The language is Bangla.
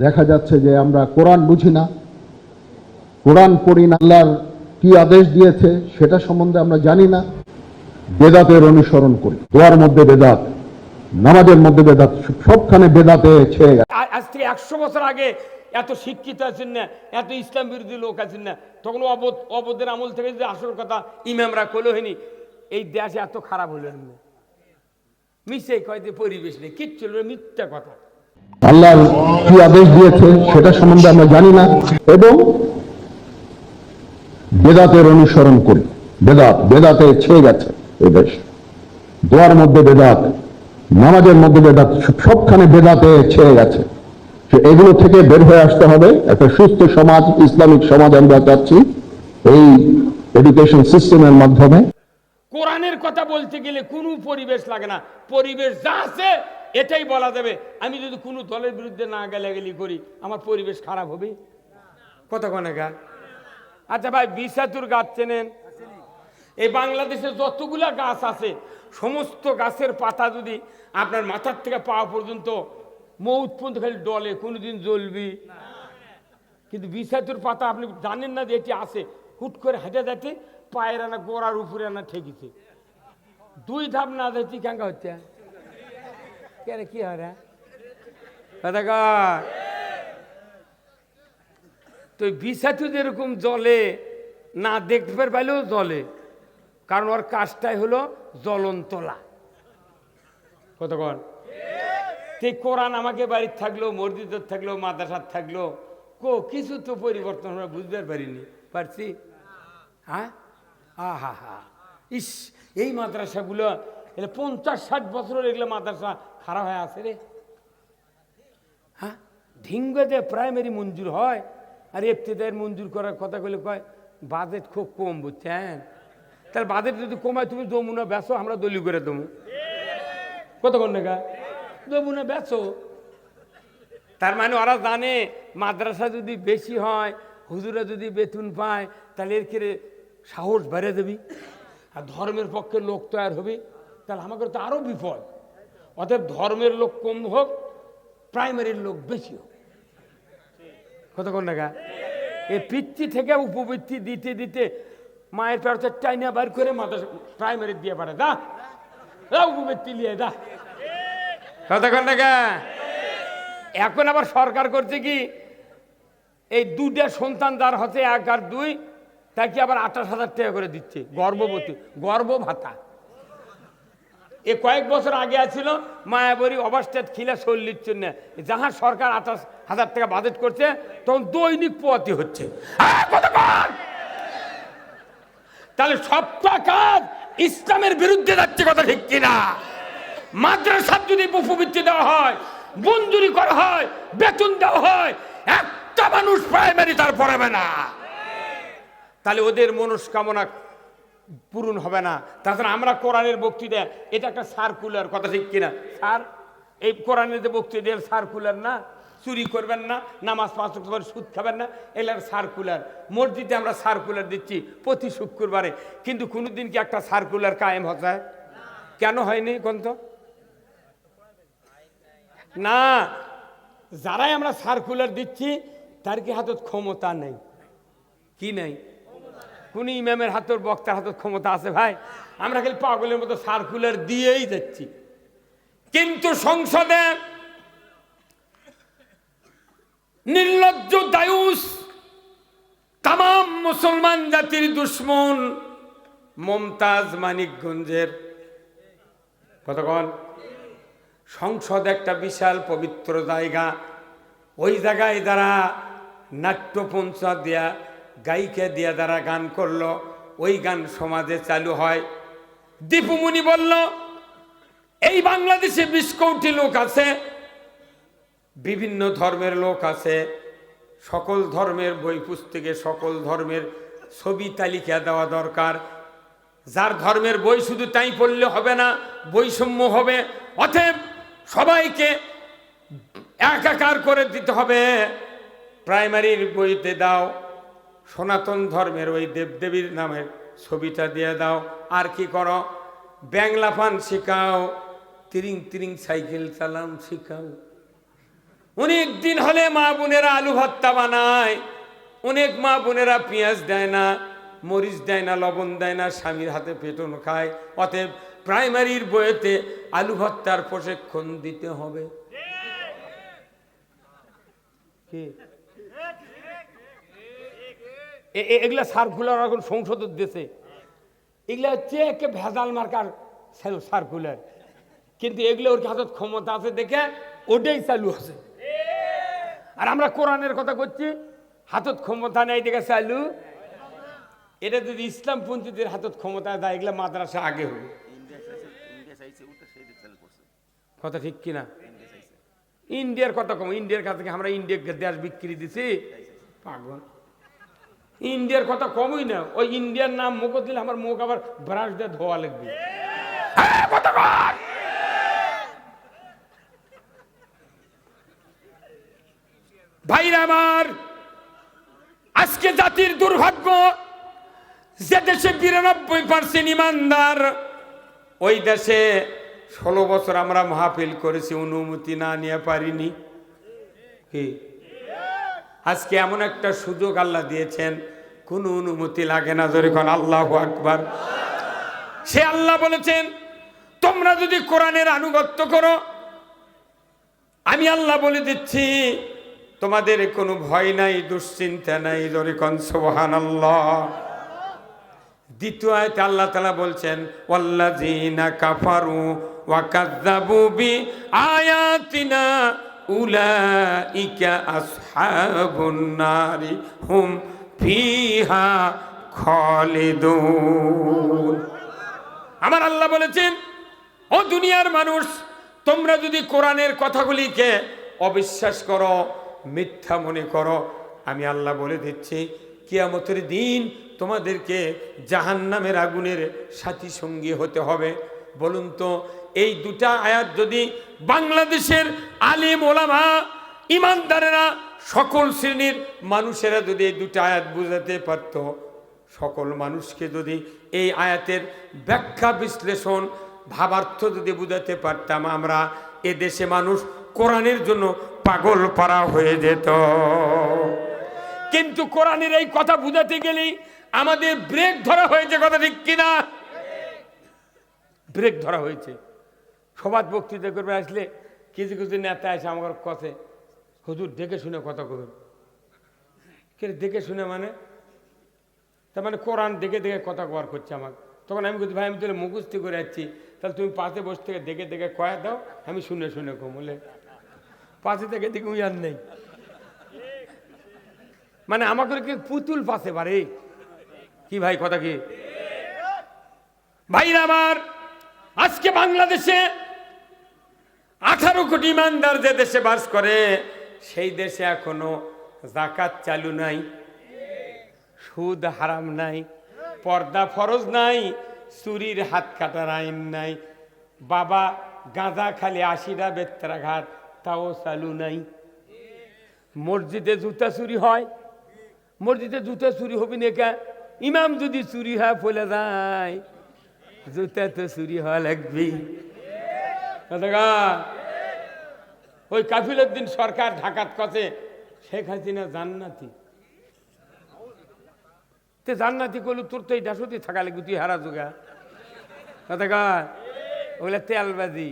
দেখা যাচ্ছে যে আমরা কোরআন বুঝি না, কোরআন পড়ি না, আল্লাহর কি আদেশ দিয়েছে সেটা সম্বন্ধে আমরা জানি না, বেদাতের অনুসরণ করি। দোয়ার মধ্যে বেদাত, নামাজের মধ্যে বেদাত, সবখানে বেদাতে ছেয়ে গেছে। আজ থেকে 100 বছর আগে এত শিক্ষিত আছেন না, এত ইসলাম বিরোধী লোক আছেন না, তখন অবদের আমল থেকে যে আসল কথা ইমামরা কইলো হয়নি, এই দেশ এত খারাপ হলো না। মিশে কয় যে পরিবেশ নেই, কিচ্ছু মিথ্যা কথা। আল্লাহর কি আদেশ দিয়েছে সেটা সম্বন্ধে আমরা জানি না এবং বেদাতের অনুসরণ করি। বেদাতে ছেয়ে গেছে এই দেশ। দোয়ার মধ্যে বেদাত, নামাজের মধ্যে বেদাত, সবখানে বেদাতে ছেয়ে গেছে। এগুলো থেকে বের হয়ে আসতে হবে। একটা সুস্থ সমাজ, ইসলামিক সমাজ আমরা চাচ্ছি এই এডুকেশন সিস্টেমের মাধ্যমে। কোরআনের কথা বলতে গেলে কোনো পরিবেশ লাগে না, পরিবেশ যা আছে এটাই বলা যাবে। আমি যদি কোনো দলের বিরুদ্ধে না গালাগালি করি, আমার পরিবেশ খারাপ হবে? কতক্ষণে গা? আচ্ছা ভাই, বিশাতুর গাছ চেনেন? এই বাংলাদেশে যতগুলা গাছ আছে, সমস্ত গাছের পাতা যদি আপনার মাথার থেকে পাওয়া পর্যন্ত মৌত পর্যন্ত খালি ডলে, কোনোদিন জ্বলবি। কিন্তু বিশাতুর পাতা আপনি জানেন না যে এটি আছে, হুট করে হেঁটে যাচ্ছে, পায়ের আনা গোড়ার উপরে আনা ঠেকিছে, 2 ধাপ না যাচ্ছি কেঙ্কা হচ্ছে। কি হয় রে? তো বিশাতু যেরকম জলে না দেখতে পাইলেও জলে, কারণ ওর কাজটাই হলো জ্বলন্তলা। কতক্ষণ সেই কোরআন আমাকে বাড়ির থাকলো, মসজিদের থাকলো, মাদ্রাসার থাকলো, কিছু তো পরিবর্তন আমরা বুঝতে পারছি। হ্যাঁ, হা হা, ইস, এই মাদ্রাসাগুলো 50-60 বছরের এগুলো মাদ্রাসা খারাপ হয়ে আছে রে। হ্যাঁ, ঢিঙ্গতে প্রাইমারি মঞ্জুর হয় আর ইবতেদায়ের মঞ্জুর করার কথা বলে কয় বাজেট খুব কম, বুঝছেন? তাহলে বাজেট যদি কমায়, তুমি যমুনা বেচো, আমরা দলি করে দেবো। কতক্ষণ টাকা যমুনা বেচো? তার মানে ওরা জানে মাদ্রাসা যদি বেশি হয়, হুজুরা যদি বেতন পায়, তাহলে এর কেড়ে সাহস বেড়ে দেবি আর ধর্মের পক্ষে লোক তৈরি হবে, তাহলে আমাকে তো আরো বিপদ। অতএব ধর্মের লোক কম হোক, প্রাইমারির লোক বেশি হোক। কতক্ষণ টাকা? এই পিতৃ থেকে উপবৃত্তি দিতে দিতে মায়ের পেট টাইনা বার করে মাদ্রাসা প্রাইমারি দিয়ে পারে, দা উপবৃত্তি নিয়ে দা। কতক্ষণ টাকা? এখন আবার সরকার করছে কি, এই 2টা সন্তান যার হচ্ছে 1 আর 2, তাকে আবার 28,000 টাকা করে দিচ্ছে গর্ভবতী, গর্ভ ভাতা। এ কয়েক বছর আগে আছিল মায়াবরী অবস্টেট খিলা চল্লির জন্য, যাহা সরকার 28,000 টাকা বাজেট করছে, তখন দৈনিক পোয়াতি হচ্ছে। তাহলে সবটা কাজ ইসলামের বিরুদ্ধে যাচ্ছে, কথা ঠিক কিনা? মাদ্রাসার যদি উপবৃত্তি দেওয়া হয়, মঞ্জুরি করা হয়, বেতন দেওয়া হয়, একটা মানুষ প্রাইমারি তার পড়াবে না, তাহলে ওদের মনস্কামনা পূরণ হবে না। তাছাড়া আমরা কোরআনের বক্তৃতা, এটা একটা সার্কুলার, কথা ঠিক কিনা? স্যার, এই কোরআনের যে বক্তৃতা সার্কুলার না, চুরি করবেন না, নামাজ 5 ওয়াক্ত সুদ খাবেন না, এলার সার্কুলার। মসজিদে আমরা সার্কুলার দিচ্ছি প্রতি শুক্রবারে, কিন্তু কোনোদিন কি একটা সার্কুলার কায়েম হচ্ছে? কেন হয়নি কোন তো? না, যারাই আমরা সার্কুলার দিচ্ছি তার কি হাতত ক্ষমতা নেই? কি নেই? কোন ইমামের হাতের, বক্তার হাতের ক্ষমতা আছে? ভাই, আমরা খালি পাগলের মতো সার্কুলার দিয়েই যাচ্ছি। কিন্তু সংসদে নির্লজ্জ দায়ুস, তাম মুসলমান জাতির দুশ্মন মমতাজ মানিকগঞ্জের, কতক্ষণ? সংসদ একটা বিশাল পবিত্র জায়গা, ওই জায়গায় যারা নাট্যপঞ্চা দিয়া, গায়িকা দিয়া যারা গান করলো, ওই গান সমাজে চালু হয়। দীপুমণি বলল, এই বাংলাদেশে 20 কোটি লোক আছে, বিভিন্ন ধর্মের লোক আছে, সকল ধর্মের বই পুস্তকে সকল ধর্মের ছবি তালিকা দেওয়া দরকার। যার ধর্মের বই শুধু তাই পড়লে হবে না, বৈষম্য হবে। অতএব সবাইকে একাকার করে দিতে হবে। প্রাইমারির বইতে দাও সনাতন ধর্মের ওই দেবদেবীর নামের ছবিটা দিয়ে দাও। আর কি করো? ব্যাংলা পান শেখাও, তিরিং তিরিং সাইকেল চালান শেখাও, অনেক দিন হলে মা বোনেরা আলু ভর্তা বানায়, অনেক মা বোনেরা পেঁয়াজ দেয় না, মরিচ দেয় না, লবণ দেয় না, স্বামীর হাতে পেটন খায়। অতএব প্রাইমারির বইতে আলু ভর্তার প্রশিক্ষণ দিতে হবে। কি এগুলা সার্কুলার এখন সংসদের দেশে, এগুলা হচ্ছে একে ভেজাল মার্কার সার্কুলার, কিন্তু এগুলো ওর হাতত ক্ষমতা আছে দেখে ওটাই চালু আছে। আর আমরা কোরআনের কথা করছি, হাতত ক্ষমতা নেই দেখে চালু। এটা যদি ইসলামপন্থীদের হাতত ক্ষমতা দেয়, এগুলা মাদ্রাসা আগে হবে। কথা ঠিক কিনা? ইন্ডিয়ার কথা কম, ইন্ডিয়ার কাছ থেকে আমরা ইন্ডিয়াকে দেশ বিক্রি দিছি পাগল। ইন্ডিয়ার কথা কমই না, ওই ইন্ডিয়ার নাম মুখ দিলে আমার মুখ আবার ব্রাশ দিয়ে ধোয়া লাগবে। ভাইরা আমার, আজকে জাতির দুর্ভাগ্য, যে দেশে 92% ইমানদার, ওই দেশে 16 বছর আমরা মাহফিল করেছি, অনুমতি না নিয়ে পারিনি। কি আজকে এমন একটা সুযোগ আল্লাহ দিয়েছেন, কোনো অনুমতি লাগে না, জোরে কোন আল্লাহু আকবার। সে আল্লাহ বলেছেন, তোমরা যদি কোরআনের আনুগত্য করো, আমি আল্লাহ বলে দিচ্ছি তোমাদের কোনো ভয় নাই, দুশ্চিন্তা নাই, জোরে কোন সুবহানাল্লাহ। দ্বিতীয় আয়াতে আল্লাহ তাআলা বলছেন, ওয়াল্লাযীনা কাফারু ওয়া কাযযাবু বিআয়াতিনা উলাইকা আসহাবুন নারি হুম ফিহা খালিদুন। আমার আল্লাহ বলেছেন, ও দুনিয়ার মানুষ, তোমরা যদি কোরআনের কথাগুলিকে অবিশ্বাস করো, মিথ্যা মনে করো, আমি আল্লাহ বলে দিচ্ছি কিয়ামতের দিন তোমাদেরকে জাহান্নামের আগুনের সাথী সঙ্গী হতে হবে। বলুন তো, এই দুটা আয়াত যদি বাংলাদেশের আলেম ওলামা, ইমানদারেরা, সকল শ্রেণীর মানুষেরা যদি এই দুটা আয়াত বুঝাতে পারত, সকল মানুষকে যদি এই আয়াতের ব্যাখ্যা বিশ্লেষণ ভাবার্থ যদি বুঝাতে পারতাম, আমরা এ দেশে মানুষ কোরআনের জন্য পাগল পারা হয়ে যেত। কিন্তু কোরআনের এই কথা বুঝাতে গেলেই আমাদের ব্রেক ধরা হয়েছে। কথা ঠিক কিনা? ব্রেক ধরা হয়েছে। সবাদ বক্তৃতা করবে আসলে কিছু কিছু নেতা আছে আমার কথা, হুজুর দেখে শুনে কথা কবেন। কে দেখে শুনে মানে? তার মানে কোরআন দেখে দেখে কথা কওয়ার করছে আমার। তখন আমি বলছি, ভাই আমি তাহলে মুখস্থি করে যাচ্ছি, তাহলে তুমি পাশে বসে থেকে দেখে দেখে কয়া দাও, আমি শুনে শুনে কম। বলে পাশে থেকে দেখে উই আর নেই, মানে আমাকে কি পুতুল পাশে পারে কি? ভাই কথা কি? ভাইরা আমার, আজকে বাংলাদেশে 18 কোটি ইমানদার যে দেশে বাস করে, সেই দেশে এখনো যাকাত চালু নাই, সুদ হারাম নাই, পর্দা ফরজ নাই, চুরির হাত কাটার আইন নাই, বাবা গাঁজা খালি 80টা বেত্রাঘাত তাও চালু নাই। মসজিদে জুতা চুরি হয়, মসজিদে জুতা চুরি হবি না কে? ইমাম যদি চুরি হয় ফলে যায়, জুতা তো চুরি হওয়া লাগবে। ওই কাফিলের দিন সরকার ঢাকাত কছে শেখ হাসিনা জান্নাতি, তে জান্নাতি করলু, তোর তো এই ডাসতি থাকা লাগবে, তুই হারা জোগা। কথা ওগুলা তেলবাজি।